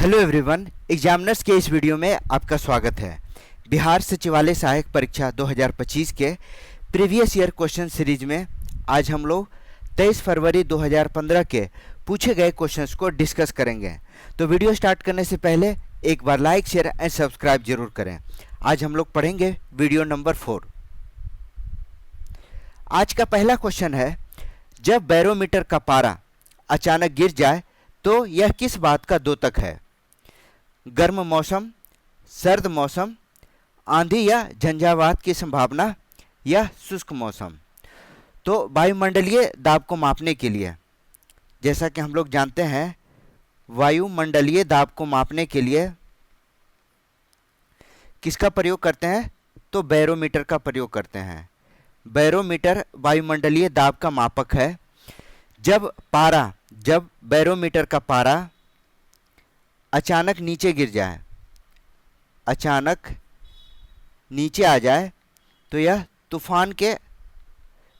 Hello everyone, examiners के इस video में आपका स्वागत है। बिहार सचिवालय सहायक परीक्षा 2025 के प्रीवियस ईयर क्वेश्चन सीरीज में आज हम लोग 23 फरवरी 2015 के पूछे गए क्वेश्चंस को डिस्कस करेंगे। तो वीडियो स्टार्ट करने से पहले एक बार लाइक, शेयर एंड सब्सक्राइब जरूर करें। आज हम लोग पढ़ेंगे वीडियो नंबर 4। आज का पहला क्वेश्चन है, जब बैरोमीटर का पारा अचानक गिर जाए तो यह किस बात का द्योतक है? गर्म मौसम, सर्द मौसम, आंधी या झंझावात की संभावना या शुष्क मौसम। तो वायुमंडलीय दाब को मापने के लिए, जैसा कि हम लोग जानते हैं, वायुमंडलीय दाब को मापने के लिए किसका प्रयोग करते हैं? तो बैरोमीटर का प्रयोग करते हैं। बैरोमीटर वायुमंडलीय दाब का मापक है। जब बैरोमीटर का पारा अचानक नीचे गिर जाए, अचानक नीचे आ जाए, तो यह तूफान के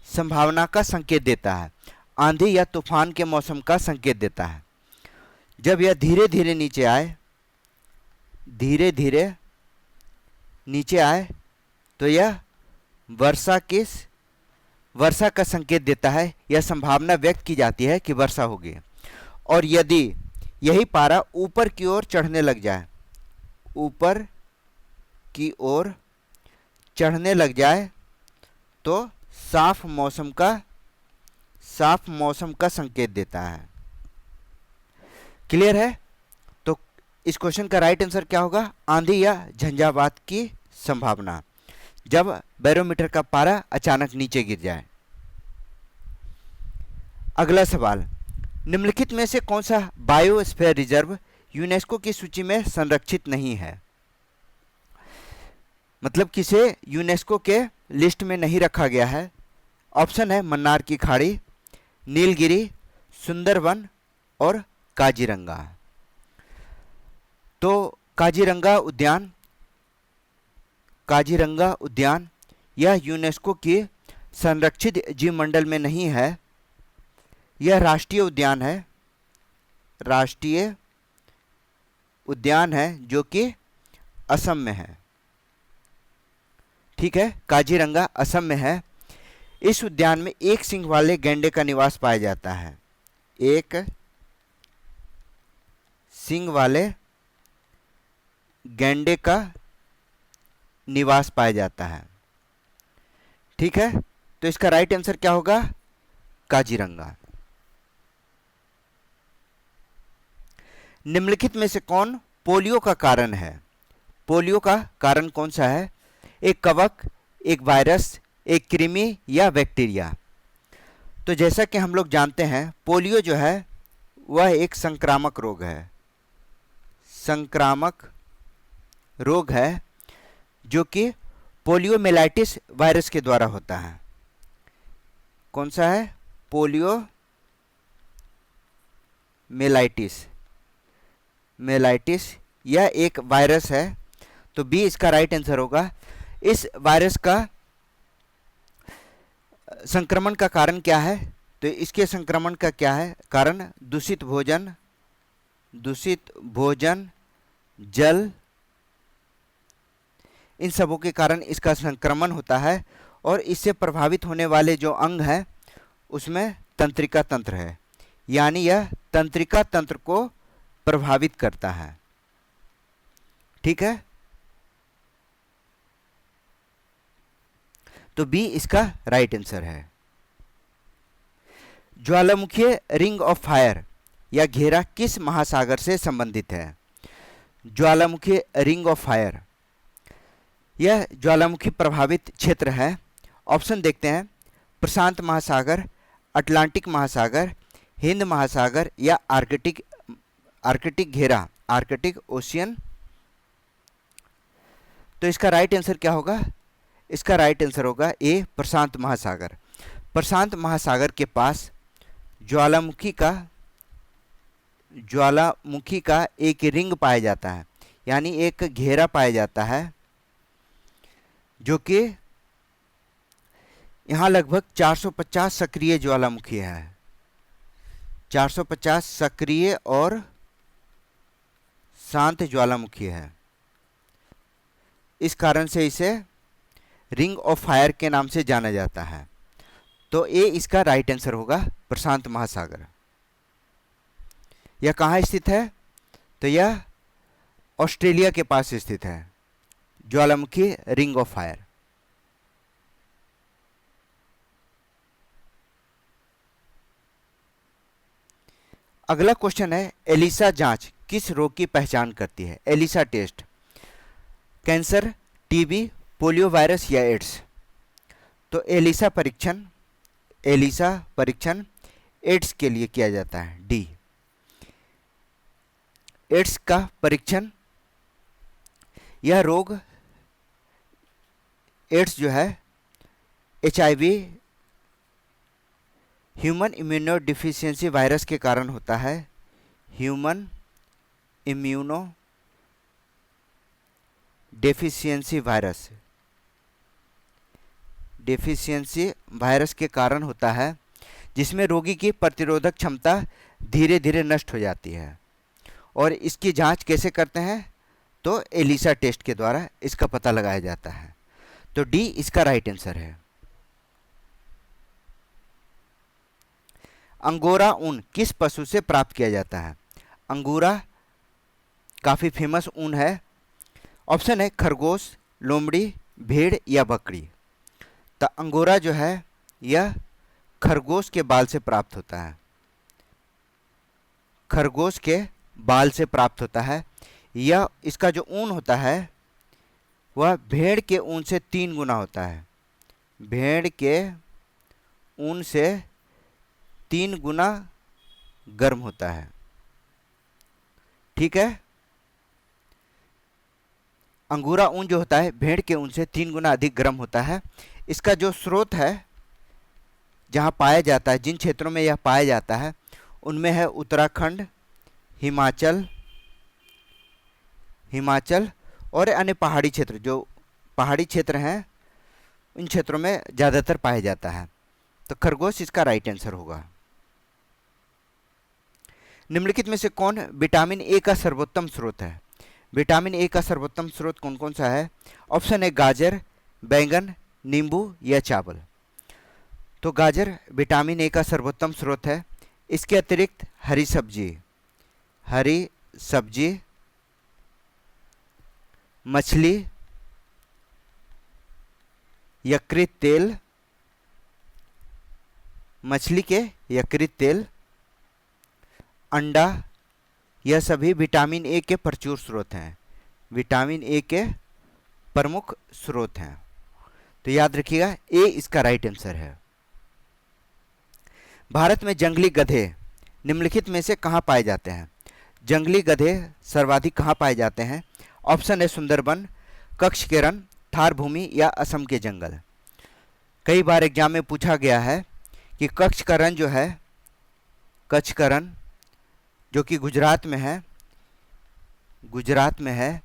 संभावना का संकेत देता है, आंधी या तूफान के मौसम का संकेत देता है। जब यह धीरे धीरे नीचे आए तो यह वर्षा का संकेत देता है। यह संभावना व्यक्त की जाती है कि वर्षा होगी। और यदि यही पारा ऊपर की ओर चढ़ने लग जाए, ऊपर की ओर चढ़ने लग जाए, तो साफ मौसम का संकेत देता है। क्लियर है? तो इस क्वेश्चन का राइट आंसर क्या होगा? आंधी या झंझावात की संभावना, जब बैरोमीटर का पारा अचानक नीचे गिर जाए। अगला सवाल, निम्नलिखित में से कौन सा बायोस्फीयर रिजर्व यूनेस्को की सूची में संरक्षित नहीं है? मतलब किसे यूनेस्को के लिस्ट में नहीं रखा गया है। ऑप्शन है मन्नार की खाड़ी, नीलगिरी, सुंदरवन और काजीरंगा। तो काजीरंगा उद्यान यह यूनेस्को की संरक्षित जीव मंडल में नहीं है। यह राष्ट्रीय उद्यान है जो कि असम में है। ठीक है, काजीरंगा असम में है। इस उद्यान में एक सींग वाले गैंडे का निवास पाया जाता है। एक सींग वाले गैंडे का निवास पाया जाता है। ठीक है, तो इसका राइट आंसर क्या होगा? काजीरंगा। निम्नलिखित में से कौन पोलियो का कारण है? पोलियो का कारण कौन सा है? एक कवक, एक वायरस, एक कृमि या बैक्टीरिया। तो जैसा कि हम लोग जानते हैं, पोलियो जो है वह एक संक्रामक रोग है जो कि पोलियोमेलाइटिस वायरस के द्वारा होता है। कौन सा है? पोलियोमेलाइटिस यह एक वायरस है। तो बी इसका राइट आंसर होगा। इस वायरस का संक्रमण का कारण क्या है? तो इसके संक्रमण का क्या है कारण? दूषित भोजन, जल, इन सबों के कारण इसका संक्रमण होता है। और इससे प्रभावित होने वाले जो अंग हैं उसमें तंत्रिका तंत्र है, यानी यह तंत्रिका तंत्र को प्रभावित करता है। ठीक है, तो बी इसका राइट आंसर है। ज्वालामुखीय रिंग ऑफ फायर या घेरा किस महासागर से संबंधित है? ज्वालामुखी रिंग ऑफ फायर यह ज्वालामुखी प्रभावित क्षेत्र है। ऑप्शन देखते हैं, प्रशांत महासागर, अटलांटिक महासागर, हिंद महासागर या आर्कटिक घेरा, आर्कटिक ओशियन। तो इसका राइट आंसर क्या होगा? इसका राइट आंसर होगा ए, प्रशांत महासागर। प्रशांत महासागर के पास ज्वालामुखी का एक रिंग पाया जाता है, यानी एक घेरा पाया जाता है, जो कि यहाँ लगभग 450 सक्रिय ज्वालामुखी है। 450 सक्रिय और शांत ज्वालामुखी है। इस कारण से इसे रिंग ऑफ फायर के नाम से जाना जाता है। तो ए इसका राइट आंसर होगा, प्रशांत महासागर। यह कहाँ स्थित है? तो यह ऑस्ट्रेलिया के पास स्थित है, ज्वालामुखी रिंग ऑफ फायर। अगला क्वेश्चन है, एलिसा जांच किस रोग की पहचान करती है? ELISA test, cancer, TB, polio virus या एड्स? तो एलिसा परीक्षण एड्स के लिए किया जाता है, डी। एड्स का परीक्षण, यह रोग एड्स जो है HIV human immuno deficiency virus के कारण होता है। ह्यूमन इम्यूनो डेफिशिएंसी वायरस के कारण होता है, जिसमें रोगी की प्रतिरोधक क्षमता धीरे धीरे नष्ट हो जाती है। और इसकी जांच कैसे करते हैं? तो एलिसा टेस्ट के द्वारा इसका पता लगाया जाता है। तो डी इसका राइट आंसर है। अंगोरा ऊन किस पशु से प्राप्त किया जाता है? अंगोरा काफ़ी फेमस ऊन है। ऑप्शन है खरगोश, लोमड़ी, भेड़ या बकरी। तो अंगोरा जो है यह खरगोश के बाल से प्राप्त होता है। खरगोश के बाल से प्राप्त होता है। यह इसका जो ऊन होता है वह भेड़ के ऊन से 3 गुना होता है। भेड़ के ऊन से 3 गुना गर्म होता है। ठीक है, अंगूरा ऊन जो होता है भेड़ के ऊन से 3 गुना अधिक गर्म होता है। इसका जो स्रोत है, जहाँ पाया जाता है, जिन क्षेत्रों में यह पाया जाता है उनमें है उत्तराखंड, हिमाचल और अन्य पहाड़ी क्षेत्र। जो पहाड़ी क्षेत्र हैं उन क्षेत्रों में ज़्यादातर पाया जाता है। तो खरगोश इसका राइट आंसर होगा। निम्नलिखित में से कौन विटामिन ए का सर्वोत्तम स्रोत है? विटामिन ए का सर्वोत्तम स्रोत कौन कौन सा है? ऑप्शन है गाजर, बैंगन, नींबू या चावल। तो गाजर विटामिन ए का सर्वोत्तम स्रोत है। इसके अतिरिक्त हरी सब्जी, मछली, यकृत तेल, मछली के यकृत तेल, अंडा, यह सभी विटामिन ए के प्रचुर स्रोत हैं, विटामिन ए के प्रमुख स्रोत हैं। तो याद रखिएगा ए इसका राइट आंसर है। भारत में जंगली गधे निम्नलिखित में से कहाँ पाए जाते हैं? जंगली गधे सर्वाधिक कहाँ पाए जाते हैं? ऑप्शन है सुंदरबन, कच्छ के रण, थार भूमि या असम के जंगल। कई बार एग्जाम में पूछा गया है कि कच्छ का रण जो कि गुजरात में है,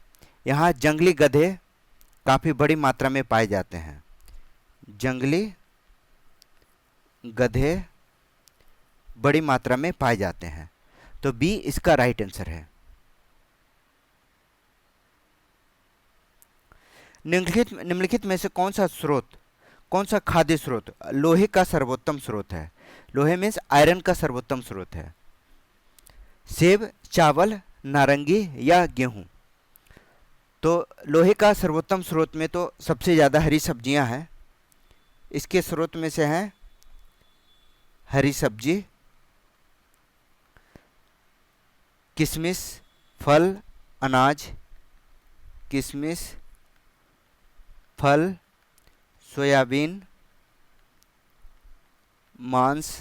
यहाँ जंगली गधे काफ़ी बड़ी मात्रा में पाए जाते हैं। जंगली गधे बड़ी मात्रा में पाए जाते हैं। तो बी इसका राइट आंसर है। निम्नलिखित में से कौन सा खाद्य स्रोत लोहे का सर्वोत्तम स्रोत है? लोहे मीन्स आयरन का सर्वोत्तम स्रोत है। सेब, चावल, नारंगी या गेहूं? तो लोहे का सर्वोत्तम स्रोत में तो सबसे ज़्यादा हरी सब्जियां हैं। इसके स्रोत में से हैं हरी सब्जी, किशमिश, फल, अनाज, सोयाबीन, मांस,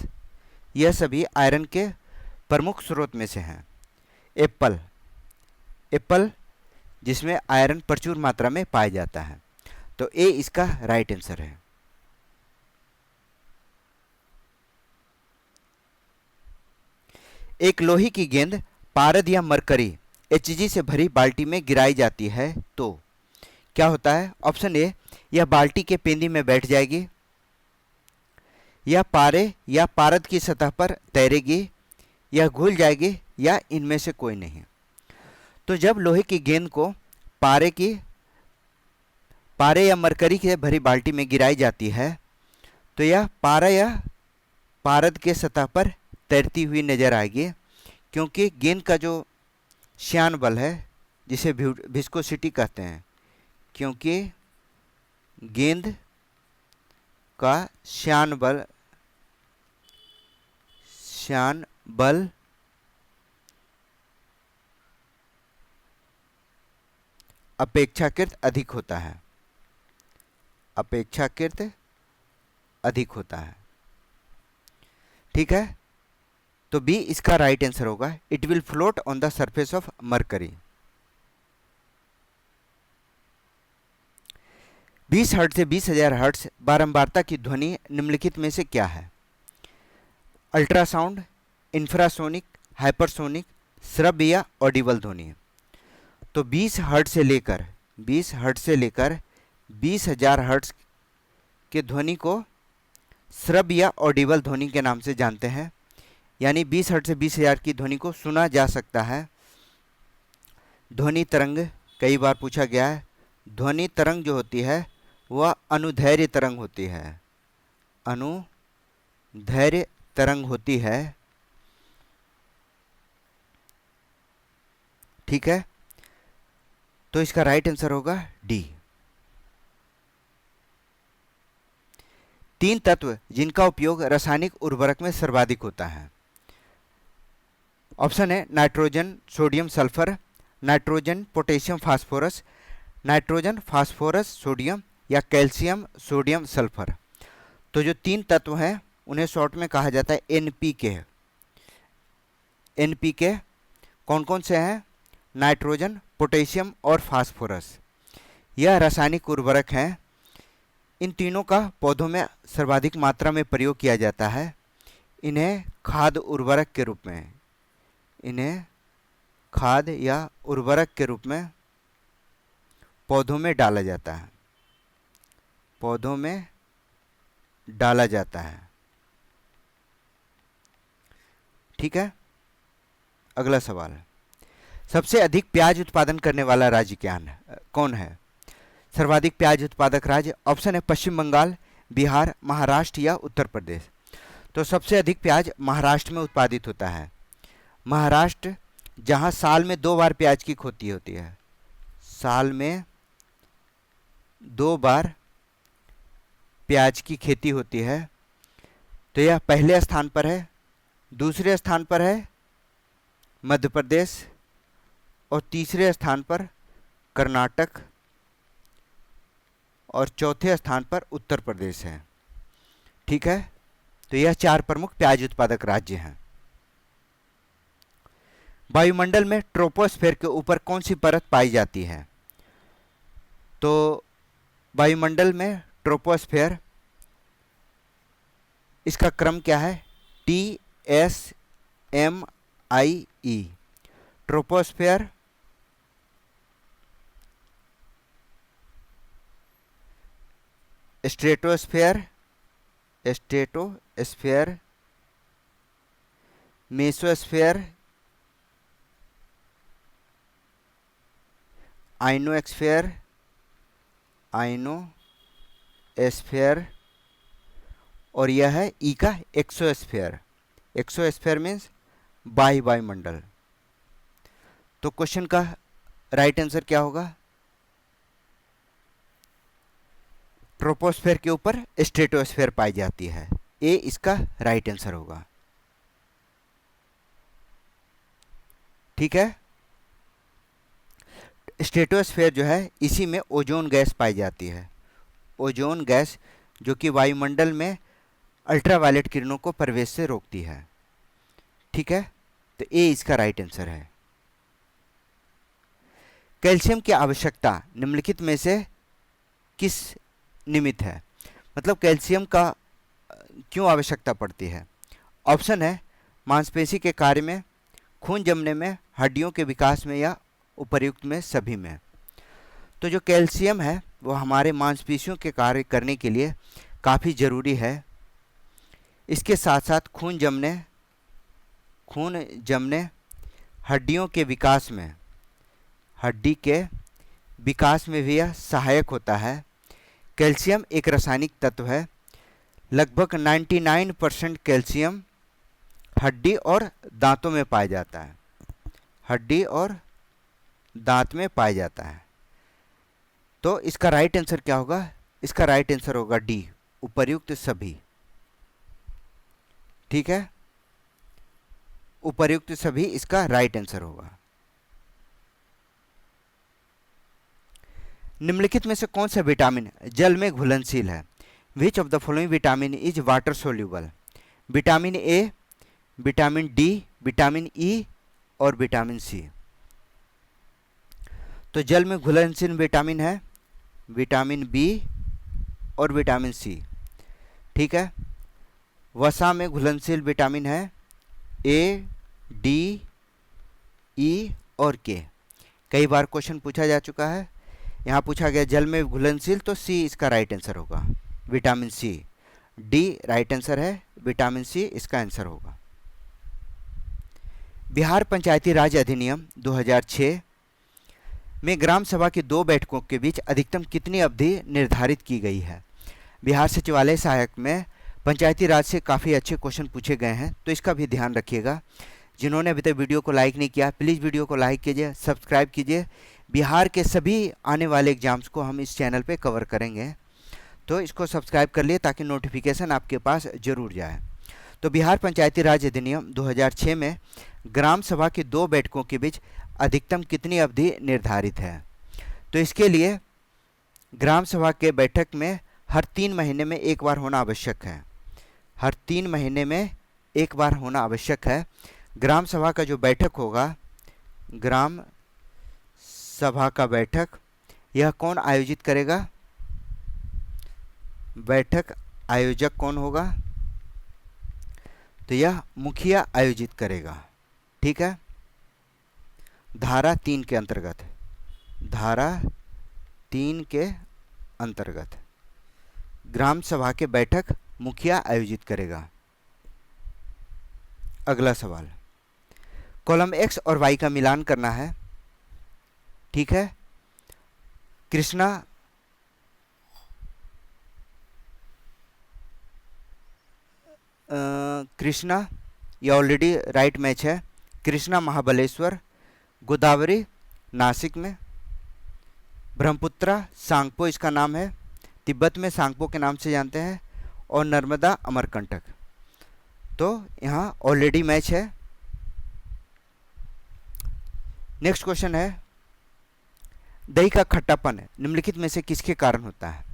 यह सभी आयरन के प्रमुख स्रोत में से हैं। एप्पल जिसमें आयरन प्रचुर मात्रा में पाया जाता है। तो ए इसका राइट आंसर है। एक लोहे की गेंद पारद या मरकरी Hg से भरी बाल्टी में गिराई जाती है तो क्या होता है? ऑप्शन ए, यह बाल्टी के पेंदी में बैठ जाएगी, या पारे या पारद की सतह पर तैरेगी, या घुल जाएगी, या इनमें से कोई नहीं। तो जब लोहे की गेंद को पारे या मरकरी से भरी बाल्टी में गिराई जाती है तो यह पारा या पारद के सतह पर तैरती हुई नजर आएगी, क्योंकि गेंद का जो श्यान बल है, जिसे विस्कोसिटी कहते हैं, क्योंकि गेंद का श्यान बल अपेक्षाकृत अधिक होता है, ठीक है। तो बी इसका राइट आंसर होगा। It will float on the surface of mercury. 20 hertz से 20,000 हर्ट्ज बारंबारता की ध्वनि निम्नलिखित में से क्या है? अल्ट्रासाउंड, इंफ्रासोनिक, हाइपरसोनिक, श्रव्य या ऑडिबल ध्वनि। तो 20 हर्ट्ज से लेकर 20,000 हर्ट्ज के ध्वनि को श्रव्य या ऑडिबल ध्वनि के नाम से जानते हैं। यानी 20 हर्ट्ज से 20,000 की ध्वनि को सुना जा सकता है। ध्वनि तरंग कई बार पूछा गया है। ध्वनि तरंग जो होती है वह अनुदैर्घ्य तरंग होती है, अनुदैर्घ्य तरंग होती है, ठीक है। तो इसका राइट आंसर होगा डी। 3 तत्व जिनका उपयोग रासायनिक उर्वरक में सर्वाधिक होता है। ऑप्शन है nitrogen, sodium, sulphur, nitrogen, potassium, phosphorus, nitrogen, phosphorus, sodium या कैल्शियम, सोडियम, सल्फर। तो जो 3 तत्व हैं उन्हें शॉर्ट में कहा जाता है एनपीके। एनपीके कौन कौन से हैं? नाइट्रोजन, पोटेशियम और फास्फोरस। यह रासायनिक उर्वरक हैं। इन तीनों का पौधों में सर्वाधिक मात्रा में प्रयोग किया जाता है। इन्हें खाद उर्वरक के रूप में पौधों में डाला जाता है, ठीक है। अगला सवाल, सबसे अधिक प्याज उत्पादन करने वाला राज्य कौन है? सर्वाधिक प्याज उत्पादक राज्य। ऑप्शन है पश्चिम बंगाल, बिहार, महाराष्ट्र या उत्तर प्रदेश। तो सबसे अधिक प्याज महाराष्ट्र में उत्पादित होता है। महाराष्ट्र, जहां साल में 2 बार प्याज की खेती होती है, साल में 2 बार प्याज की खेती होती है। तो यह पहले स्थान पर है। दूसरे स्थान पर है मध्य प्रदेश और तीसरे स्थान पर कर्नाटक और चौथे स्थान पर उत्तर प्रदेश है, ठीक है। तो यह 4 प्रमुख प्याज उत्पादक राज्य हैं। वायुमंडल में ट्रोपोस्फेयर के ऊपर कौन सी परत पाई जाती है? तो वायुमंडल में ट्रोपोस्फेयर, इसका क्रम क्या है? TSMIE। Troposphere, stratosphere, mesosphere, ionosphere और यह है ई का एक्सोस्फेयर। एक्सोस्फेयर मीन्स बाह्य वायुमंडल। तो क्वेश्चन का राइट आंसर क्या होगा? ट्रोपोस्फेयर के ऊपर स्ट्रेटोस्फेयर पाई जाती है। ए इसका राइट आंसर होगा, ठीक है। स्ट्रेटोस्फेयर जो है इसी में ओजोन गैस पाई जाती है। ओजोन गैस जो कि वायुमंडल में अल्ट्रावायलेट किरणों को प्रवेश से रोकती है, ठीक है। तो ए इसका राइट आंसर है। कैल्शियम की आवश्यकता निम्नलिखित में से किस निमित्त है? मतलब कैल्शियम का क्यों आवश्यकता पड़ती है? ऑप्शन है मांसपेशी के कार्य में, खून जमने में, हड्डियों के विकास में या उपर्युक्त में सभी में। तो जो कैल्शियम है वो हमारे मांसपेशियों के कार्य करने के लिए काफ़ी ज़रूरी है। इसके साथ साथ खून जमने, हड्डियों के विकास में हड्डी के विकास में भी यह सहायक होता है। कैल्शियम एक रासायनिक तत्व है। लगभग 99% कैल्शियम हड्डी और दांतों में पाया जाता है। हड्डी और दांत में पाया जाता है। तो इसका राइट आंसर क्या होगा? इसका राइट आंसर होगा डी, उपर्युक्त सभी। ठीक है, उपर्युक्त सभी इसका राइट आंसर होगा। निम्नलिखित में से कौन सा विटामिन जल में घुलनशील है? Which of the following vitamin is water soluble? Vitamin A, vitamin D, vitamin E और विटामिन सी। तो जल में घुलनशील विटामिन है विटामिन बी और विटामिन सी। ठीक है, वसा में घुलनशील विटामिन है ए, डी, ई और के। कई बार क्वेश्चन पूछा जा चुका है। यहाँ पूछा गया जल में घुलनशील, तो सी इसका राइट आंसर होगा, vitamin C. D right answer है, विटामिन सी इसका आंसर होगा। बिहार पंचायती राज अधिनियम 2006 में ग्राम सभा की 2 बैठकों के बीच अधिकतम कितनी अवधि निर्धारित की गई है? बिहार सचिवालय सहायक में पंचायती राज से काफ़ी अच्छे क्वेश्चन पूछे गए हैं, तो इसका भी ध्यान रखिएगा। जिन्होंने अभी तक वीडियो को लाइक नहीं किया, प्लीज़ वीडियो को लाइक कीजिए, सब्सक्राइब कीजिए। बिहार के सभी आने वाले एग्जाम्स को हम इस चैनल पे कवर करेंगे, तो इसको सब्सक्राइब कर लिए ताकि नोटिफिकेशन आपके पास जरूर जाए। तो बिहार पंचायती राज अधिनियम 2006 में ग्राम सभा की 2 बैठकों के बीच अधिकतम कितनी अवधि निर्धारित है? तो इसके लिए ग्राम सभा के बैठक में हर 3 महीने में एक बार होना आवश्यक है। हर 3 महीने में एक बार होना आवश्यक है। ग्राम सभा का जो बैठक होगा, ग्राम सभा का बैठक, यह कौन आयोजित करेगा? बैठक आयोजक कौन होगा? तो यह मुखिया आयोजित करेगा। ठीक है, धारा 3 के अंतर्गत, धारा 3 के अंतर्गत ग्राम सभा के बैठक मुखिया आयोजित करेगा। अगला सवाल, कॉलम एक्स और वाई का मिलान करना है। ठीक है, कृष्णा कृष्णा, ये ऑलरेडी राइट मैच है। कृष्णा महाबलेश्वर, गोदावरी नासिक में, ब्रह्मपुत्रा सांगपो इसका नाम है, तिब्बत में सांगपो के नाम से जानते हैं, और नर्मदा अमरकंटक। तो यहाँ ऑलरेडी मैच है। नेक्स्ट क्वेश्चन है, दही का खट्टापन निम्नलिखित में से किसके कारण होता है?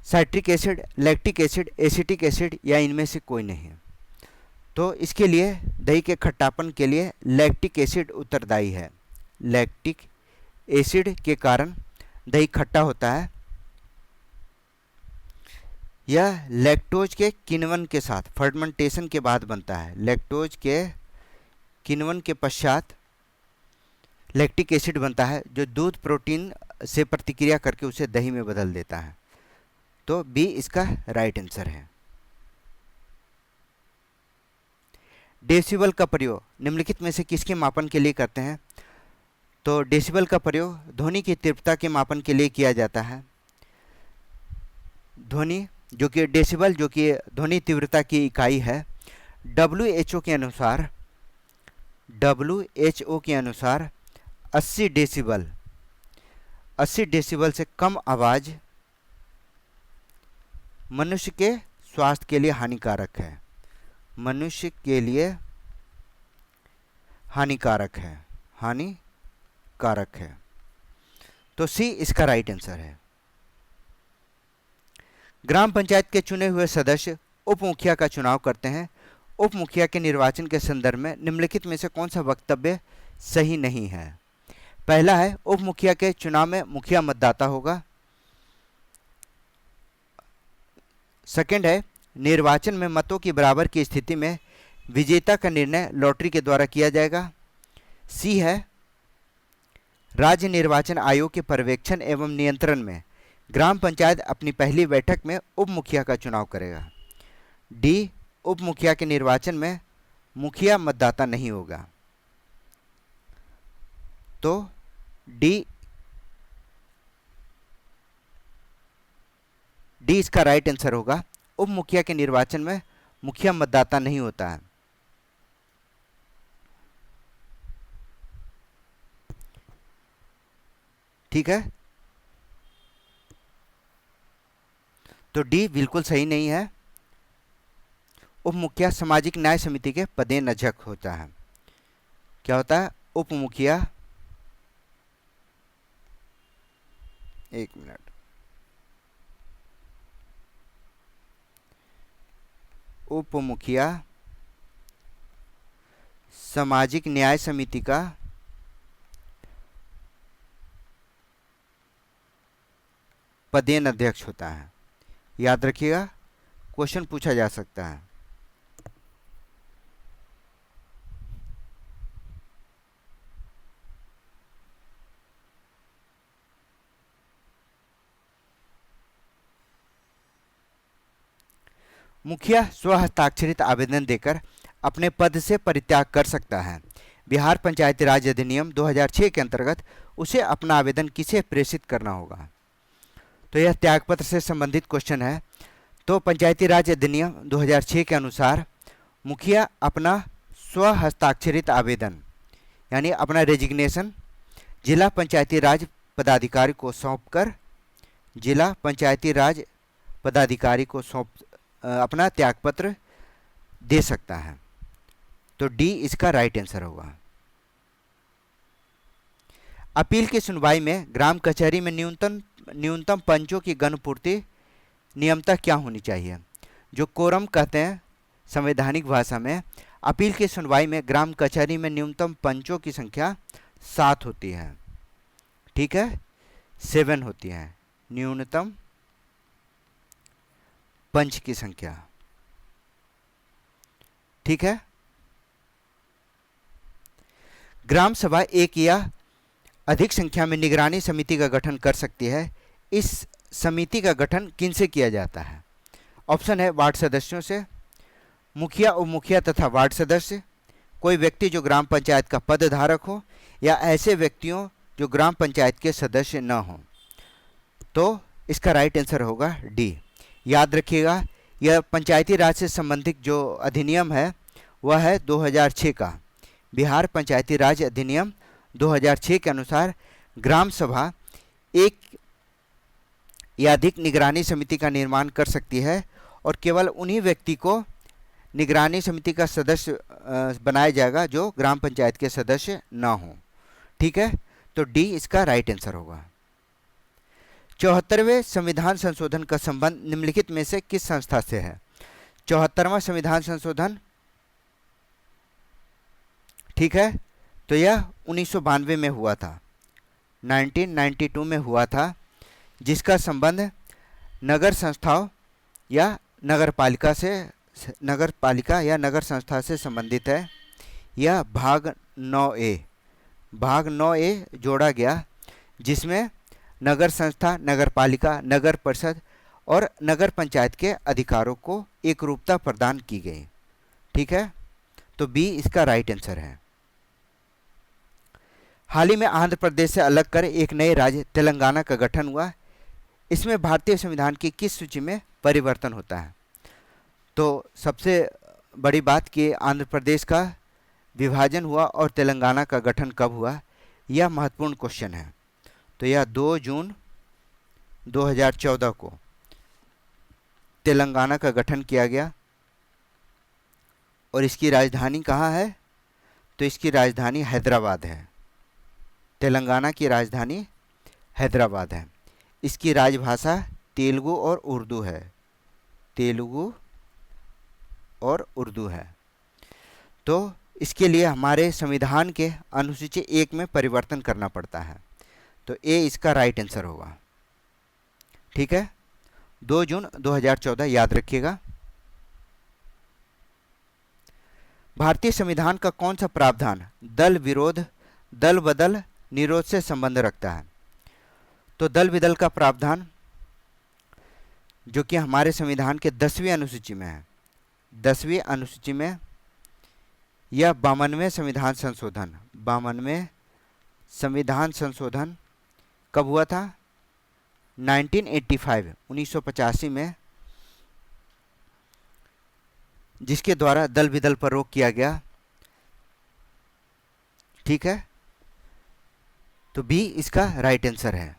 Citric acid, lactic acid, acetic acid या इनमें से कोई नहीं? तो इसके लिए दही के खट्टापन के लिए लैक्टिक एसिड उत्तरदायी है। लैक्टिक एसिड के कारण दही खट्टा होता है। यह लैक्टोज के किण्वन के साथ फर्मेंटेशन के बाद बनता है। लैक्टोज के किण्वन के पश्चात लैक्टिक एसिड बनता है, जो दूध प्रोटीन से प्रतिक्रिया करके उसे दही में बदल देता है। तो बी इसका राइट आंसर है। डेसिबल का प्रयोग निम्नलिखित में से किसके मापन के लिए करते हैं? तो डेसिबल का प्रयोग ध्वनि की तीव्रता के मापन के लिए किया जाता है। ध्वनि जो कि डेसिबल जो कि ध्वनि तीव्रता की इकाई है, WHO के अनुसार, WHO के अनुसार 80 डेसिबल, 80 डेसिबल से कम आवाज़ मनुष्य के स्वास्थ्य के लिए हानिकारक है। मनुष्य के लिए हानिकारक है, हानिकारक है। तो सी इसका राइट आंसर है। ग्राम पंचायत के चुने हुए सदस्य उप मुखिया का चुनाव करते हैं। उप मुखिया के निर्वाचन के संदर्भ में निम्नलिखित में से कौन सा वक्तव्य सही नहीं है? पहला है, उप मुखिया के चुनाव में मुखिया मतदाता होगा। सेकंड है, निर्वाचन में मतों की बराबर की स्थिति में विजेता का निर्णय लॉटरी के द्वारा किया जाएगा। सी है, राज्य निर्वाचन आयोग के पर्यवेक्षण एवं नियंत्रण में ग्राम पंचायत अपनी पहली बैठक में उप मुखिया का चुनाव करेगा। डी, उप मुखिया के निर्वाचन में मुखिया मतदाता नहीं होगा। तो डी डी इसका राइट आंसर होगा। उप मुखिया के निर्वाचन में मुखिया मतदाता नहीं होता है। ठीक है, तो डी बिल्कुल सही नहीं है। उप मुखिया सामाजिक न्याय समिति के पदेन होता है। क्या होता है? उप मुखिया, एक मिनट, उप मुखिया सामाजिक न्याय समिति का पदेन अध्यक्ष होता है। याद रखिएगा, क्वेश्चन पूछा जा सकता है। मुखिया स्वहस्ताक्षरित आवेदन देकर अपने पद से परित्याग कर सकता है। बिहार पंचायती राज अधिनियम 2006 के अंतर्गत उसे अपना आवेदन किसे प्रेषित करना होगा? तो यह त्यागपत्र से संबंधित क्वेश्चन है। तो पंचायती राज अधिनियम 2006 के अनुसार मुखिया अपना स्वहस्ताक्षरित आवेदन यानी अपना रेजिग्नेशन जिला पंचायती राज पदाधिकारी को सौंपकर जिला पंचायती राज पदाधिकारी को अपना त्यागपत्र दे सकता है। तो डी इसका राइट आंसर होगा। अपील की सुनवाई में ग्राम कचहरी में न्यूनतम पंचों की गणपूर्ति नियमतः क्या होनी चाहिए? जो कोरम कहते हैं संवैधानिक भाषा में, अपील की सुनवाई में ग्राम कचहरी में न्यूनतम पंचों की संख्या 7 होती है। ठीक है, 7 होती है न्यूनतम पंच की संख्या। ठीक है, ग्राम सभा एक या अधिक संख्या में निगरानी समिति का गठन कर सकती है। इस समिति का गठन किनसे किया जाता है? ऑप्शन है वार्ड सदस्यों से, मुखिया, उप मुखिया तथा वार्ड सदस्य, कोई व्यक्ति जो ग्राम पंचायत का पद धारक हो, या ऐसे व्यक्तियों जो ग्राम पंचायत के सदस्य न हों। तो इसका राइट आंसर होगा डी। याद रखिएगा, यह पंचायती राज से संबंधित जो अधिनियम है वह है 2006 का। बिहार पंचायती राज अधिनियम 2006 के अनुसार ग्राम सभा एक या अधिक निगरानी समिति का निर्माण कर सकती है और केवल उन्हीं व्यक्ति को निगरानी समिति का सदस्य बनाया जाएगा जो ग्राम पंचायत के सदस्य ना हों। ठीक है, तो डी इसका राइट आंसर होगा। 74वें संविधान संशोधन का संबंध निम्नलिखित में से किस संस्था से है? 74वां संविधान संशोधन, ठीक है, तो यह 1992 में हुआ था, 1992 में हुआ था, जिसका संबंध नगर संस्थाओं या नगर पालिका या नगर संस्था से संबंधित है। यह भाग 9A जोड़ा गया, जिसमें नगर संस्था, नगर पालिका, नगर परिषद और नगर पंचायत के अधिकारों को एकरूपता प्रदान की गई। ठीक है, तो बी इसका राइट आंसर है। हाल ही में आंध्र प्रदेश से अलग कर एक नए राज्य तेलंगाना का गठन हुआ। इसमें भारतीय संविधान की किस सूची में परिवर्तन होता है? तो सबसे बड़ी बात कि आंध्र प्रदेश का विभाजन हुआ और तेलंगाना का गठन कब हुआ, यह महत्वपूर्ण क्वेश्चन है। तो यह 2 जून 2014 को तेलंगाना का गठन किया गया। और इसकी राजधानी कहाँ है? तो इसकी राजधानी हैदराबाद है। तेलंगाना की राजधानी हैदराबाद है। इसकी राजभाषा तेलुगु और उर्दू है। तेलुगु और उर्दू है। तो इसके लिए हमारे संविधान के अनुसूची 1 में परिवर्तन करना पड़ता है। तो ए इसका राइट आंसर होगा। ठीक है, 2 जून 2014 याद रखिएगा। भारतीय संविधान का कौन सा प्रावधान दल विरोध, दल बदल, निरोध से संबंध रखता है? तो दल विदल का प्रावधान जो कि हमारे संविधान के 10वीं अनुसूची में है, 10वीं अनुसूची में यह 52वें संविधान संशोधन, 52वें संविधान संशोधन कब हुआ था? 1985 1985 में, जिसके द्वारा दल विदल पर रोक किया गया। ठीक है, तो बी इसका राइट आंसर है।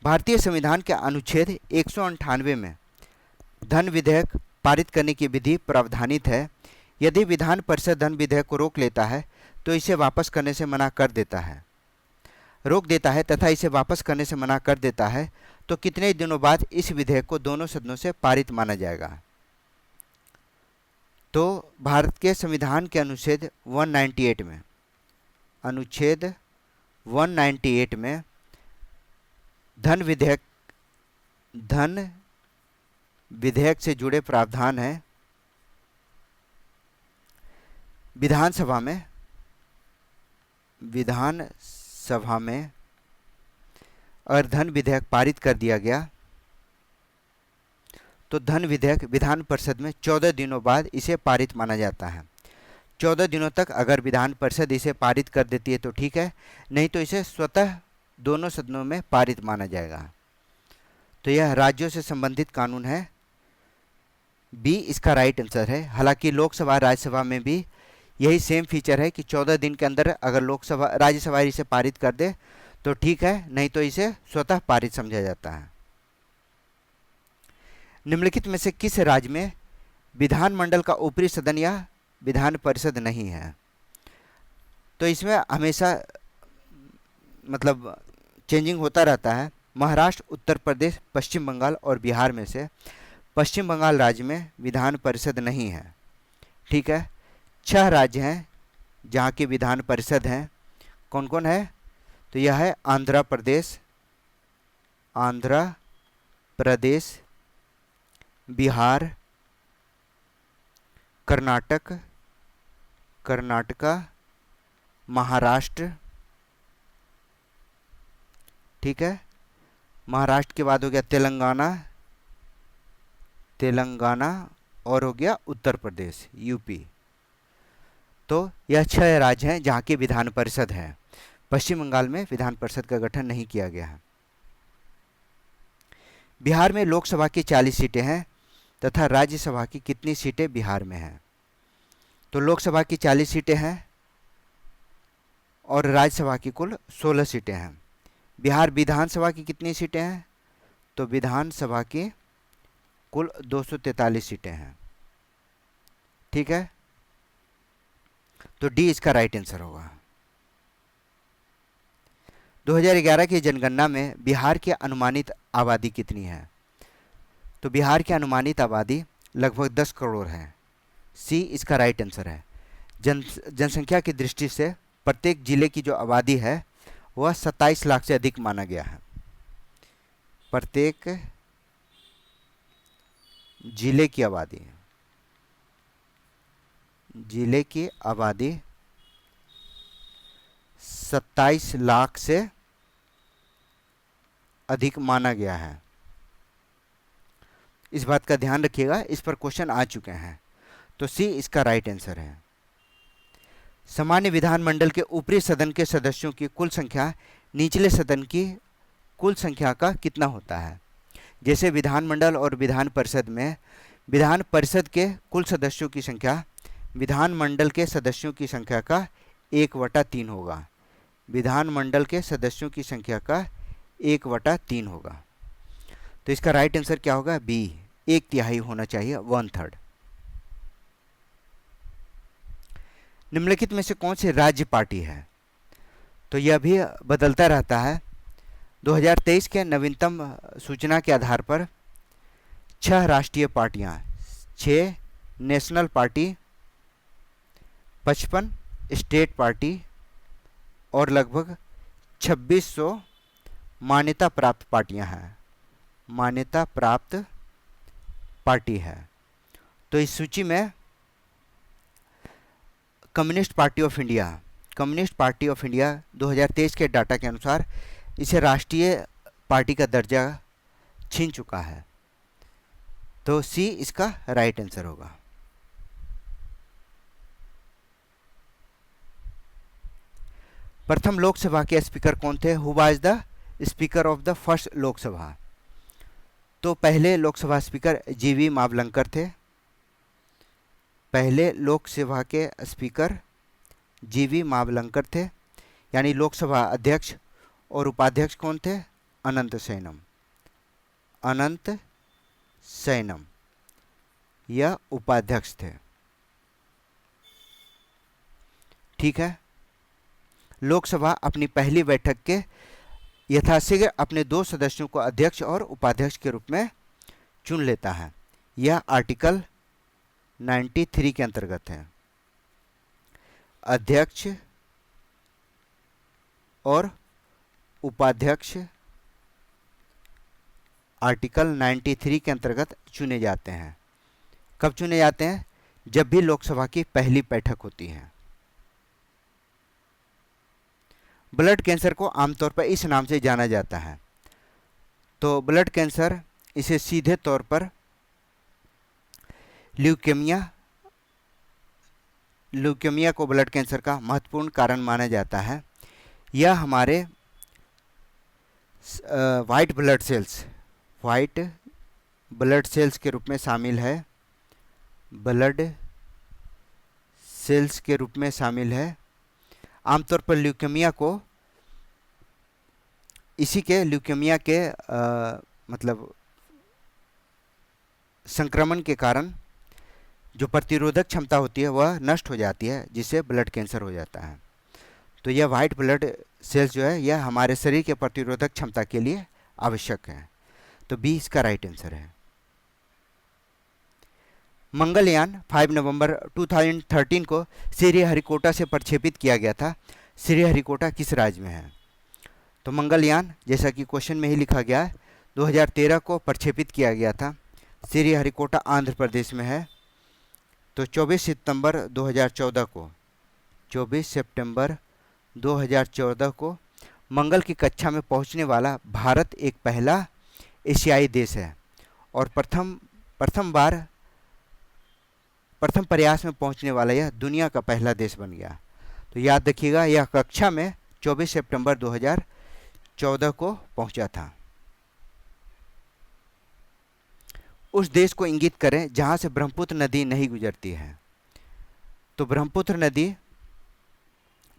भारतीय संविधान के अनुच्छेद 198 में धन विधेयक पारित करने की विधि प्रावधानित है। यदि विधान परिषद धन विधेयक को रोक लेता है तो इसे वापस करने से मना कर देता है, रोक देता है तथा इसे वापस करने से मना कर देता है, तो कितने दिनों बाद इस विधेयक को दोनों सदनों से पारित माना जाएगा? तो भारत के संविधान के अनुच्छेद 198 में, अनुच्छेद 198 में धन विधेयक से जुड़े प्रावधान है। विधानसभा में अगर धन विधेयक पारित कर दिया गया तो धन विधेयक विधान परिषद में 14 दिनों बाद इसे पारित माना जाता है। 14 दिनों तक अगर विधान परिषद इसे पारित कर देती है तो ठीक है, नहीं तो इसे स्वतः दोनों सदनों में पारित माना जाएगा। तो यह राज्यों से संबंधित कानून है। बी इसका राइट आंसर है। हालांकि लोकसभा राज्यसभा में भी यही सेम फीचर है कि 14 दिन के अंदर अगर राज्यसभा इसे पारित कर दे तो ठीक है, नहीं तो इसे स्वतः पारित समझा जाता है। निम्नलिखित में से किस राज्य में विधानमंडल का ऊपरी सदन या विधान परिषद नहीं है? तो इसमें हमेशा मतलब चेंजिंग होता रहता है। महाराष्ट्र, उत्तर प्रदेश, पश्चिम बंगाल और बिहार में से पश्चिम बंगाल राज्य में विधान परिषद नहीं है। ठीक है, 6 राज्य हैं जहाँ की विधान परिषद हैं। कौन कौन है? तो यह है आंध्र प्रदेश, बिहार, कर्नाटका, महाराष्ट्र। ठीक है, महाराष्ट्र के बाद हो गया तेलंगाना और हो गया उत्तर प्रदेश, यूपी। तो यह 6 राज्य हैं जहाँ की विधान परिषद है। पश्चिम बंगाल में विधान परिषद का गठन नहीं किया गया है। बिहार में लोकसभा की 40 सीटें हैं तथा राज्यसभा की कितनी सीटें बिहार में हैं? तो लोकसभा की 40 सीटें हैं और राज्यसभा की कुल 16 सीटें हैं। बिहार विधानसभा की कितनी सीटें हैं? तो विधानसभा की कुल 243 सीटें हैं। ठीक है, तो डी इसका राइट आंसर होगा। 2011 की जनगणना में बिहार की अनुमानित आबादी कितनी है? तो बिहार की अनुमानित आबादी लगभग 10 करोड़ है। सी इसका राइट आंसर है। जनसंख्या की दृष्टि से प्रत्येक जिले की जो आबादी है वह 27 लाख से अधिक माना गया है। प्रत्येक जिले की आबादी 27 लाख से अधिक माना गया है। इस बात का ध्यान रखिएगा, इस पर क्वेश्चन आ चुके हैं। तो सी इसका राइट आंसर है। सामान्य विधानमंडल के ऊपरी सदन के सदस्यों की कुल संख्या निचले सदन की कुल संख्या का कितना होता है? जैसे विधानमंडल और विधान परिषद में विधान परिषद के कुल सदस्यों की संख्या विधानमंडल के सदस्यों की संख्या का 1/3 होगा। विधानमंडल के सदस्यों की संख्या का 1/3 होगा। तो इसका राइट आंसर क्या होगा? बी, 1/3 होना चाहिए, 1/3। निम्नलिखित में से कौन सी राज्य पार्टी है? तो यह भी बदलता रहता है। 2023 के नवीनतम सूचना के आधार पर 6 राष्ट्रीय पार्टियां, 6 नेशनल पार्टी, 55 स्टेट पार्टी और लगभग 2600 मान्यता प्राप्त पार्टियां हैं, मान्यता प्राप्त पार्टी है। तो इस सूची में कम्युनिस्ट पार्टी ऑफ इंडिया 2023 के डाटा के अनुसार इसे राष्ट्रीय पार्टी का दर्जा छीन चुका है। तो सी इसका राइट आंसर होगा। प्रथम लोकसभा के स्पीकर कौन थे? Who was the speaker of the first Lok Sabha? तो पहले लोकसभा स्पीकर जीवी मावलंकर थे। पहले लोकसभा के स्पीकर जीवी मावलंकर थे, यानी लोकसभा अध्यक्ष। और उपाध्यक्ष कौन थे? अनंत सैनम। अनंत सैनम यह उपाध्यक्ष थे। ठीक है। लोकसभा अपनी पहली बैठक के यथाशीघ्र अपने 2 सदस्यों को अध्यक्ष और उपाध्यक्ष के रूप में चुन लेता है। यह आर्टिकल 93 के अंतर्गत है। अध्यक्ष और उपाध्यक्ष आर्टिकल 93 के अंतर्गत चुने जाते हैं। कब चुने जाते हैं? जब भी लोकसभा की पहली बैठक होती है। ब्लड कैंसर को आमतौर पर इस नाम से जाना जाता है। तो ब्लड कैंसर, इसे सीधे तौर पर ल्यूकेमिया को ब्लड कैंसर का महत्वपूर्ण कारण माना जाता है। यह हमारे वाइट ब्लड सेल्स के रूप में शामिल है। ब्लड सेल्स के रूप में शामिल है। आमतौर पर ल्यूकेमिया को ल्यूकेमिया के मतलब संक्रमण के कारण जो प्रतिरोधक क्षमता होती है वह नष्ट हो जाती है, जिससे ब्लड कैंसर हो जाता है। तो यह वाइट ब्लड सेल्स जो है यह हमारे शरीर के प्रतिरोधक क्षमता के लिए आवश्यक है। तो बी इसका राइट आंसर है। मंगलयान 5 नवंबर 2013 को श्रीहरिकोटा से प्रक्षेपित किया गया था। श्रीहरिकोटा किस राज्य में है? तो मंगलयान, जैसा कि क्वेश्चन में ही लिखा गया है, 2013 को प्रक्षेपित किया गया था। श्रीहरिकोटा आंध्र प्रदेश में है। तो 24 सितंबर 2014 को मंगल की कक्षा में पहुंचने वाला भारत एक पहला एशियाई देश है और प्रथम प्रयास में पहुंचने वाला यह दुनिया का पहला देश बन गया। तो याद रखिएगा, यह कक्षा में 24 सितंबर 2014 को पहुंचा था। उस देश को इंगित करें जहां से ब्रह्मपुत्र नदी नहीं गुजरती है। तो ब्रह्मपुत्र नदी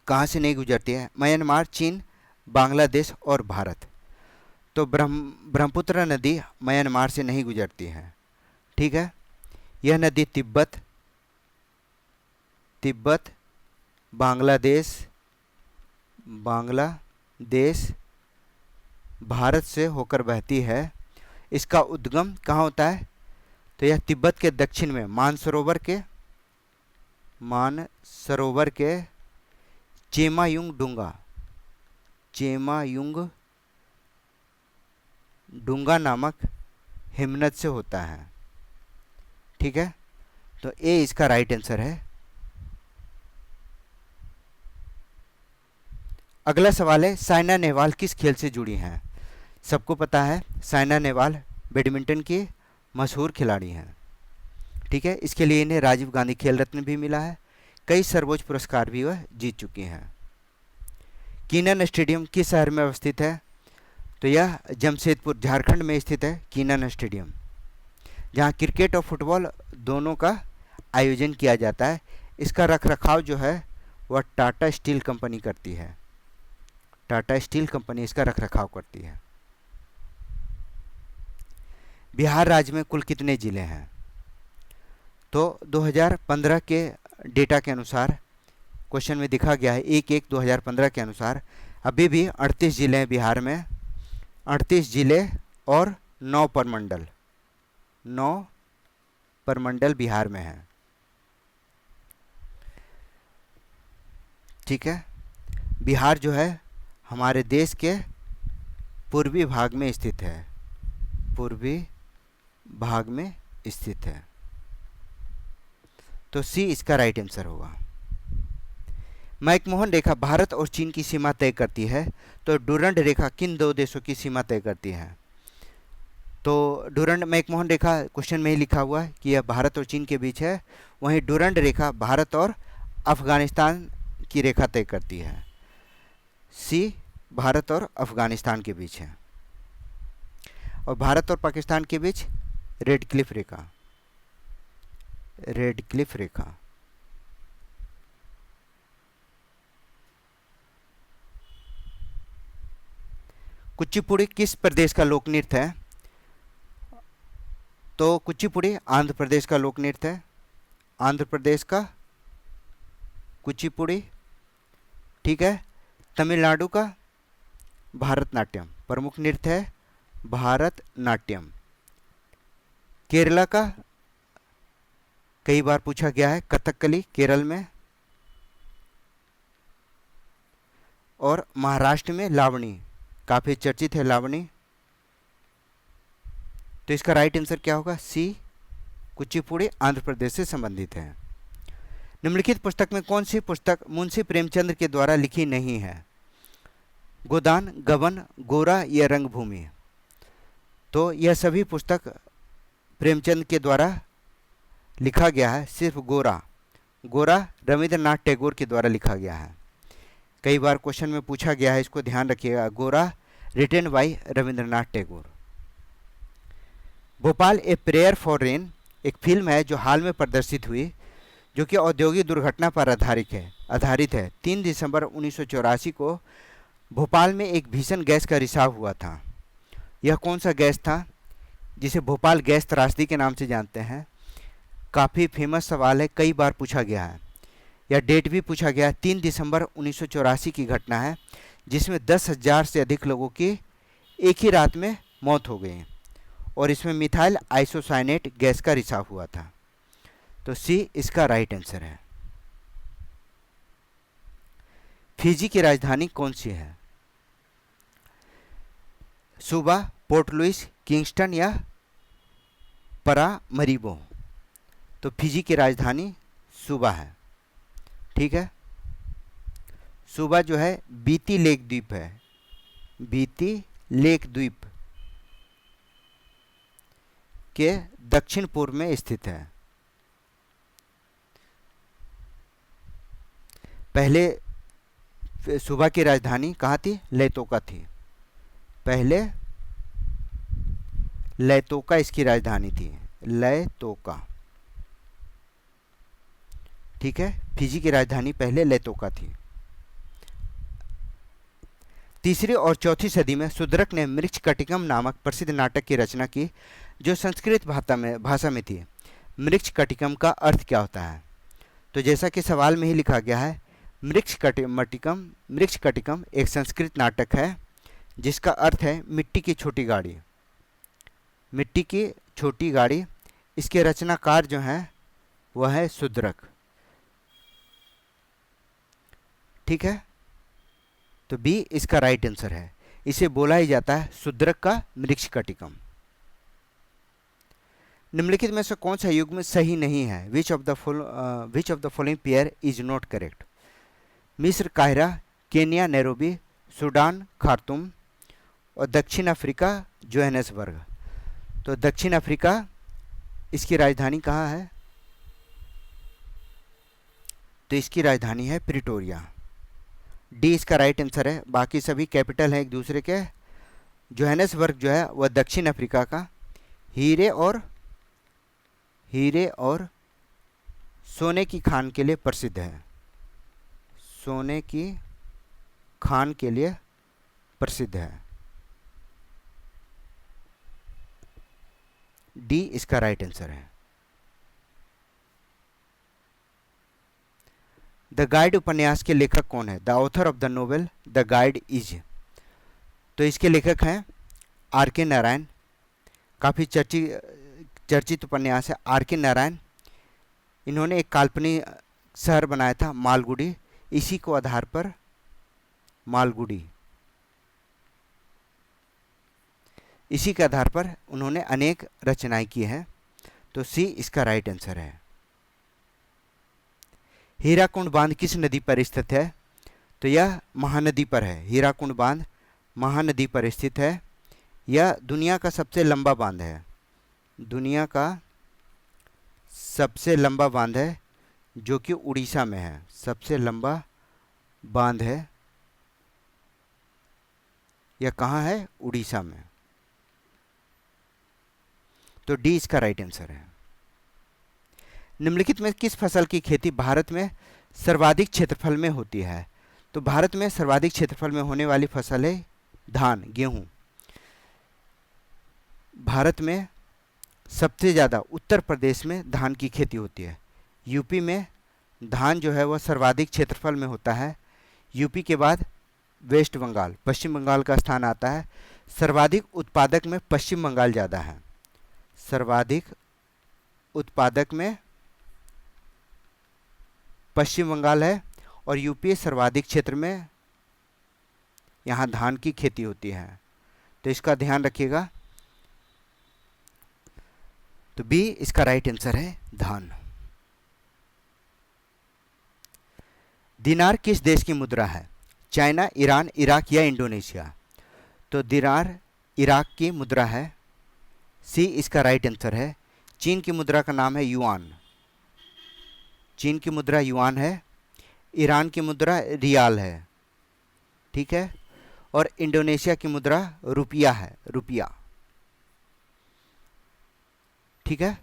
कहाँ से नहीं गुजरती है? म्यांमार, चीन, बांग्लादेश और भारत। तो ब्रह्मपुत्र नदी म्यांमार से नहीं गुजरती है। ठीक है। यह नदी तिब्बत, बांग्लादेश, भारत से होकर बहती है। इसका उद्गम कहाँ होता है? तो यह तिब्बत के दक्षिण में मानसरोवर के चेमायुंग डुंगा नामक हिमनद से होता है। ठीक है। तो ए इसका राइट आंसर है। अगला सवाल है, साइना नेहवाल किस खेल से जुड़ी हैं? सबको पता है, साइना नेहवाल बैडमिंटन की मशहूर खिलाड़ी हैं। ठीक है। इसके लिए इन्हें राजीव गांधी खेल रत्न भी मिला है। कई सर्वोच्च पुरस्कार भी वह जीत चुकी हैं। कीनन स्टेडियम किस शहर में अवस्थित है? तो यह जमशेदपुर, झारखंड में स्थित है कीनन स्टेडियम, जहां क्रिकेट और फुटबॉल दोनों का आयोजन किया जाता है। इसका रखरखाव जो है वह टाटा स्टील कंपनी करती है। टाटा स्टील कंपनी इसका रखरखाव करती है। बिहार राज्य में कुल कितने जिले हैं? तो 2015 के डेटा के अनुसार, क्वेश्चन में दिखा गया है 1/1/2015 के अनुसार अभी भी 38 जिले हैं बिहार में। 38 जिले और 9 प्रमंडल बिहार में हैं। ठीक है। बिहार जो है हमारे देश के पूर्वी भाग में स्थित है। तो सी इसका राइट आंसर होगा। मैकमोहन रेखा भारत और चीन की सीमा तय करती है। तो डुरंड रेखा किन 2 देशों की सीमा तय करती है? तो डुरंड मैकमोहन रेखा क्वेश्चन में ही लिखा हुआ है कि यह भारत और चीन के बीच है। वहीं डुरंड रेखा भारत और अफगानिस्तान की रेखा तय करती है। सी भारत और अफगानिस्तान के बीच है। और भारत और पाकिस्तान के बीच रेड क्लिफ रेखा, रेड क्लिफ रेखा। कुचिपुड़ी किस प्रदेश का लोक नृत्य है? तो कुचिपुड़ी आंध्र प्रदेश का लोक नृत्य है, आंध्र प्रदेश का कुचिपुड़ी। ठीक है। तमिलनाडु का भारतनाट्यम, प्रमुख नृत्य है भारतनाट्यम। केरला का कई बार पूछा गया है कथकली, केरल में। और महाराष्ट्र में लावणी, काफी चर्चित है लावणी। तो इसका राइट आंसर क्या होगा? सी, कुचिपुड़ी आंध्र प्रदेश से संबंधित है। निम्नलिखित पुस्तक में कौन सी पुस्तक मुंशी प्रेमचंद्र के द्वारा लिखी नहीं है? गोदान, गबन, गोरा या रंगभूमि? तो यह सभी पुस्तक प्रेमचंद के द्वारा लिखा गया है, सिर्फ गोरा, गोरा रविंद्रनाथ टैगोर के द्वारा लिखा गया है। कई बार क्वेश्चन में पूछा गया है, इसको ध्यान रखिएगा। Gora written by Rabindranath Tagore. Bhopal a prayer for rain एक फिल्म है जो हाल में प्रदर्शित हुई, जो कि औद्योगिक दुर्घटना पर आधारित है। 3 दिसंबर 1984 को भोपाल में एक भीषण गैस का रिसाव हुआ था। यह कौन सा गैस था, जिसे भोपाल गैस त्रासदी के नाम से जानते हैं? काफ़ी फेमस सवाल है, कई बार पूछा गया है। यह डेट भी पूछा गया है। 3 दिसंबर 1984 की घटना है, जिसमें 10,000 से अधिक लोगों की एक ही रात में मौत हो गई, और इसमें मिथाइल आइसोसाइनेट गैस का रिसाव हुआ था। तो सी इसका राइट आंसर है। फिजी की राजधानी कौन सी है? सुबा, पोर्ट लुइस, किंगस्टन या परामरीबो? तो फिजी की राजधानी सुबा है। ठीक है। सुबा जो है बीती लेक द्वीप है, बीती लेक द्वीप के दक्षिण पूर्व में स्थित है। पहले सुबा की राजधानी कहाँ थी? लैतोका थी। पहले लैतोका इसकी राजधानी थी, लैतोका। ठीक है। फिजी की राजधानी पहले लैतोका थी। तीसरी और चौथी सदी में शूद्रक ने मृच्छकटिकम नामक प्रसिद्ध नाटक की रचना की, जो संस्कृत भाषा में थी। मृच्छकटिकम का अर्थ क्या होता है? तो जैसा कि सवाल में ही लिखा गया है, मृच्छकटिकम एक संस्कृत नाटक है, जिसका अर्थ है मिट्टी की छोटी गाड़ी। मिट्टी की छोटी गाड़ी। इसके रचनाकार जो हैं वह है शूद्रक। ठीक है। तो बी इसका राइट आंसर है। इसे बोला ही जाता है शूद्रक का मृच्छकटिकम। निम्नलिखित में से कौन सा युग्म सही नहीं है? Which of the following pair is not correct? मिस्र काहिरा, केन्या नैरोबी, सूडान खार्तूम और दक्षिण अफ्रीका जोहान्सबर्ग। तो दक्षिण अफ्रीका, इसकी राजधानी कहाँ है? तो इसकी राजधानी है प्रिटोरिया। डी इसका राइट आंसर है। बाकी सभी कैपिटल हैं एक दूसरे के। जोहान्सबर्ग जो है वह दक्षिण अफ्रीका का हीरे और सोने की खान के लिए प्रसिद्ध है। सोने की खान के लिए प्रसिद्ध है। डी इसका राइट आंसर है। द गाइड उपन्यास के लेखक कौन है? The author of the novel the guide is. तो इसके लेखक हैं आर के नारायण। काफ़ी चर्चित उपन्यास है आर के नारायण। इन्होंने एक काल्पनिक शहर बनाया था मालगुडी, इसी को आधार पर मालगुडी, इसी के आधार पर उन्होंने अनेक रचनाएं की हैं। तो सी इसका राइट आंसर है। हीराकुंड बांध किस नदी पर स्थित है? तो यह महानदी पर है। हीराकुंड बांध महानदी पर स्थित है। यह दुनिया का सबसे लंबा बांध है। दुनिया का सबसे लंबा बांध है, जो कि उड़ीसा में है। सबसे लंबा बांध है यह कहाँ है? उड़ीसा में। तो डी इसका राइट आंसर है। निम्नलिखित में किस फसल की खेती भारत में सर्वाधिक क्षेत्रफल में होती है? तो भारत में सर्वाधिक क्षेत्रफल में होने वाली फसल है धान, गेहूं। भारत में सबसे ज़्यादा उत्तर प्रदेश में धान की खेती होती है। यूपी में धान जो है वह सर्वाधिक क्षेत्रफल में होता है। यूपी के बाद वेस्ट बंगाल, पश्चिम बंगाल का स्थान आता है। सर्वाधिक उत्पादक में पश्चिम बंगाल ज़्यादा है। सर्वाधिक उत्पादक में पश्चिम बंगाल है और यूपी सर्वाधिक क्षेत्र में यहाँ धान की खेती होती है। तो इसका ध्यान रखिएगा। तो बी इसका राइट आंसर है धान। दिनार किस देश की मुद्रा है? चाइना, ईरान, इराक या इंडोनेशिया? तो दिनार इराक की मुद्रा है। सी इसका राइट आंसर है। चीन की मुद्रा का नाम है युआन। चीन की मुद्रा युआन है। ईरान की मुद्रा रियाल है, ठीक है। और इंडोनेशिया की मुद्रा रुपया है, रुपया, ठीक है।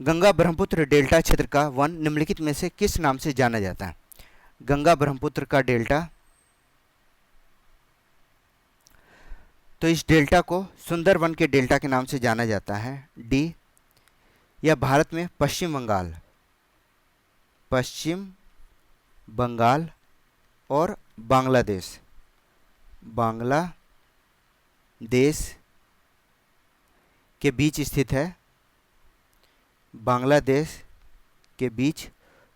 गंगा ब्रह्मपुत्र डेल्टा क्षेत्र का वन निम्नलिखित में से किस नाम से जाना जाता है? गंगा ब्रह्मपुत्र का डेल्टा, तो इस डेल्टा को सुंदरवन के डेल्टा के नाम से जाना जाता है। डी, यह भारत में पश्चिम बंगाल और बांग्लादेश के बीच स्थित है। बांग्लादेश के बीच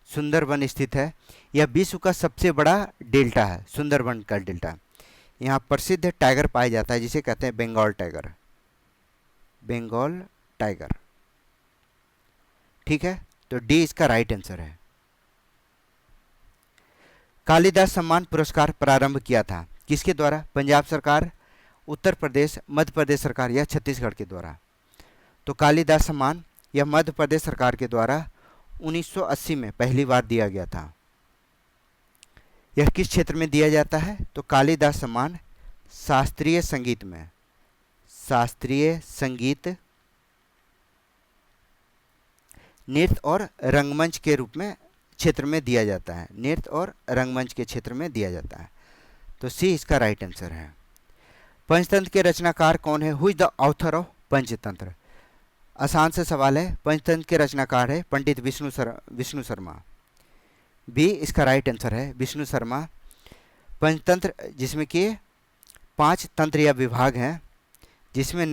सुंदरवन स्थित है। यह विश्व का सबसे बड़ा डेल्टा है, सुंदरवन का डेल्टा। यहाँ प्रसिद्ध टाइगर पाया जाता है जिसे कहते हैं बंगाल टाइगर, बंगाल टाइगर, ठीक है। तो डी इसका राइट आंसर है। कालिदास सम्मान पुरस्कार प्रारंभ किया था किसके द्वारा? पंजाब सरकार, उत्तर प्रदेश, मध्य प्रदेश सरकार या छत्तीसगढ़ के द्वारा? तो कालिदास सम्मान यह मध्य प्रदेश सरकार के द्वारा 1980 में पहली बार दिया गया था। यह किस क्षेत्र में दिया जाता है? तो कालिदास सम्मान शास्त्रीय संगीत में, शास्त्रीय संगीत, नृत्य और रंगमंच के रूप में क्षेत्र में दिया जाता है। नृत्य और रंगमंच के क्षेत्र में दिया जाता है। तो सी इसका राइट आंसर है। पंचतंत्र के रचनाकार कौन है? Who is the author of Panchatantra? आसान से सवाल है। पंचतंत्र के रचनाकार है पंडित विष्णु शर्मा। बी इसका राइट आंसर है, विष्णु शर्मा। पंचतंत्र जिसमें कि 5 तंत्र या विभाग हैं, जिसमें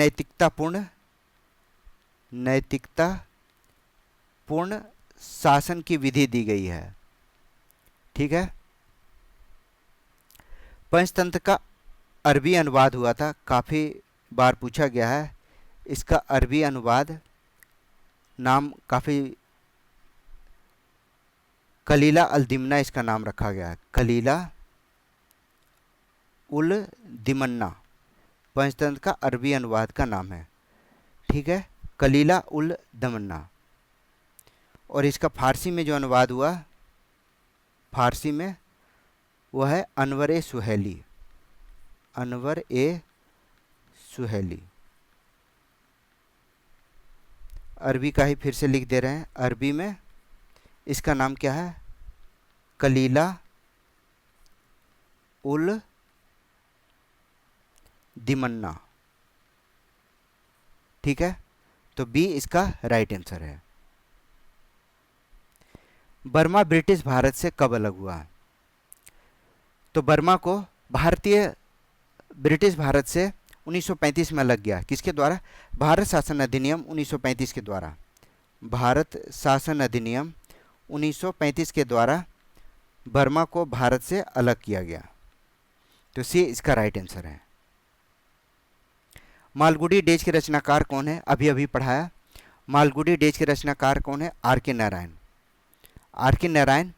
नैतिकतापूर्ण शासन की विधि दी गई है, ठीक है। पंचतंत्र का अरबी अनुवाद हुआ था, काफ़ी बार पूछा गया है। इसका अरबी अनुवाद नाम काफ़ी कलीला अल दिमना इसका नाम रखा गया है। कलीला उल दिमन्ना पंचतंत्र का अरबी अनुवाद का नाम है, ठीक है, कलीला उल दमन्ना। और इसका फारसी में जो अनुवाद हुआ, फारसी में वह है अनवर ए सुहेली, अनवर ए सुहेली। अरबी का ही फिर से लिख दे रहे हैं। अरबी में इसका नाम क्या है? कलीला उल दिमन्ना, ठीक है। तो बी इसका राइट आंसर है। बर्मा ब्रिटिश भारत से कब अलग हुआ? तो बर्मा को ब्रिटिश भारत से 1935 में अलग गया। किसके द्वारा? भारत शासन अधिनियम 1935 के द्वारा। भारत शासन अधिनियम 1935 के द्वारा बर्मा को भारत से अलग किया गया। तो सी इसका राइट आंसर है। मालगुडी डेज के रचनाकार कौन है? अभी अभी पढ़ाया। मालगुडी डेज के रचनाकार कौन है? आर के नारायण। आर के नारायण,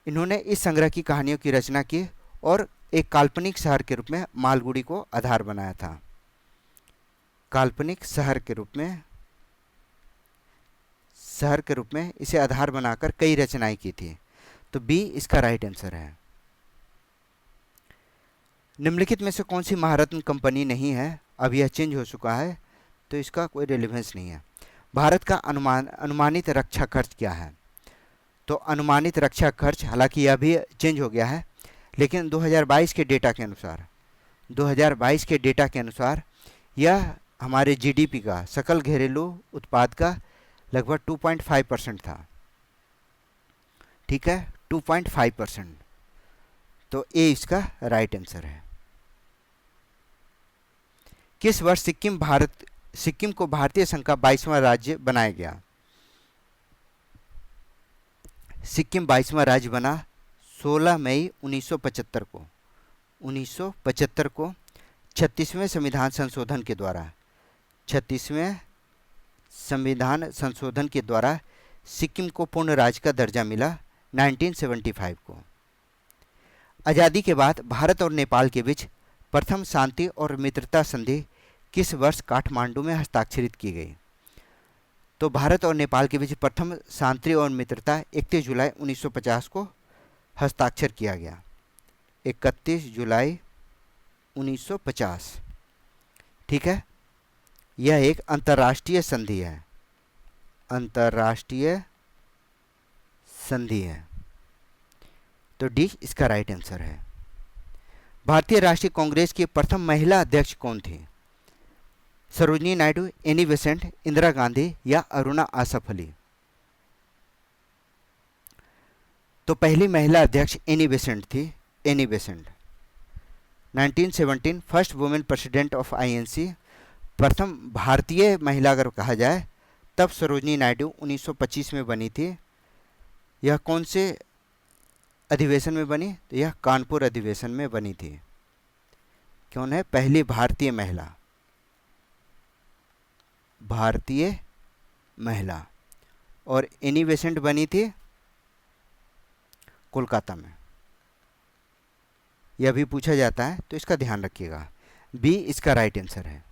इन्होंने इस संग्रह की कहानियों की रचना की और एक काल्पनिक शहर के रूप में मालगुडी को आधार बनाया था। काल्पनिक शहर के रूप में इसे आधार बनाकर कई रचनाएं की थी। तो बी इसका राइट आंसर है। निम्नलिखित में से कौन सी महारत्न कंपनी नहीं है? अब यह चेंज हो चुका है तो इसका कोई रेलेवेंस नहीं है। भारत का अनुमानित रक्षा खर्च क्या है? तो अनुमानित रक्षा खर्च, हालांकि यह भी चेंज हो गया है, लेकिन 2022 के डेटा के अनुसार यह हमारे जीडीपी का, सकल घरेलू उत्पाद का लगभग 2.5% था। ठीक है, 2.5%। तो ए इसका राइट आंसर है। किस वर्ष सिक्किम को भारतीय संघ का 22वां राज्य बनाया गया? सिक्किम 22वां राज्य बना 16 मई 1975 को। 1975 को 36वें संविधान संशोधन के द्वारा 36वें संविधान संशोधन के द्वारा सिक्किम को पूर्ण राज्य का दर्जा मिला 1975 को। आज़ादी के बाद भारत और नेपाल के बीच प्रथम शांति और मित्रता संधि किस वर्ष काठमांडू में हस्ताक्षरित की गई? तो भारत और नेपाल के बीच प्रथम शांति और मित्रता 31 जुलाई 1950 को हस्ताक्षर किया गया। 31 जुलाई 1950। ठीक है, यह एक अंतर्राष्ट्रीय संधि है। अंतर्राष्ट्रीय संधि है। तो डी इसका राइट आंसर है। भारतीय राष्ट्रीय कांग्रेस की प्रथम महिला अध्यक्ष कौन थी? सरोजिनी नायडू, एनी बेसेंट, इंदिरा गांधी या अरुणा आसफ अली? तो पहली महिला अध्यक्ष एनी बेसेंट थी। Annie Besant 1917 first women president of INC, प्रथम भारतीय महिला अगर कहा जाए तब सरोजिनी नायडू 1925 में बनी थी। यह कौन से अधिवेशन में बनी? तो यह कानपुर अधिवेशन में बनी थी। कौन है पहली भारतीय महिला? भारतीय महिला। और एनी बेसेंट बनी थी कोलकाता में। यह भी पूछा जाता है तो इसका ध्यान रखिएगा। बी इसका राइट आंसर है।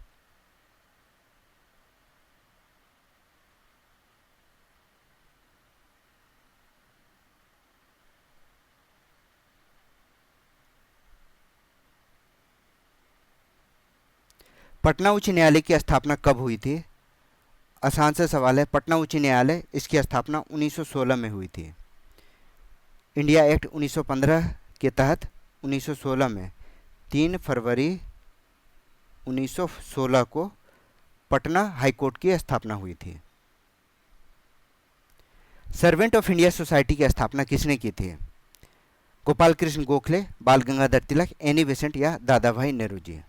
पटना उच्च न्यायालय की स्थापना कब हुई थी? आसान सा सवाल है। पटना उच्च न्यायालय, इसकी स्थापना 1916 में हुई थी। इंडिया एक्ट 1915 के तहत 1916 में 3 फरवरी 1916 को पटना हाईकोर्ट की स्थापना हुई थी। सर्वेंट ऑफ इंडिया सोसाइटी की स्थापना किसने की थी? गोपाल कृष्ण गोखले, बाल गंगाधर तिलक, एनी बेसेंट या दादा भाई नेहरू जी?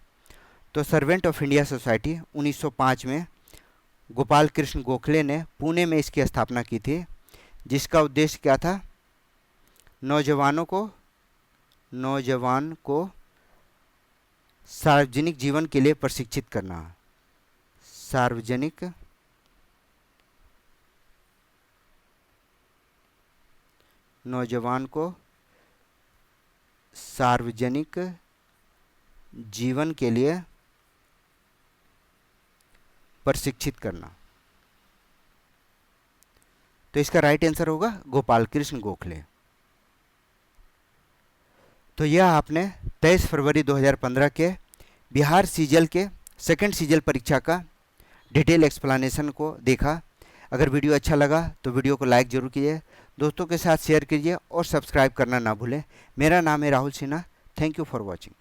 तो सर्वेंट ऑफ इंडिया सोसाइटी 1905 में गोपाल कृष्ण गोखले ने पुणे में इसकी स्थापना की थी, जिसका उद्देश्य क्या था? नौजवान को सार्वजनिक जीवन के लिए प्रशिक्षित करना। सार्वजनिक नौजवान को सार्वजनिक जीवन के लिए प्रशिक्षित करना। तो इसका राइट आंसर होगा गोपाल कृष्ण गोखले। तो यह आपने 23 फरवरी 2015 के बिहार सीजल के सेकंड सीजल परीक्षा का डिटेल एक्सप्लेनेशन को देखा। अगर वीडियो अच्छा लगा तो वीडियो को लाइक जरूर कीजिए, दोस्तों के साथ शेयर कीजिए और सब्सक्राइब करना ना भूलें। मेरा नाम है Rahul Sinha. Thank you for watching.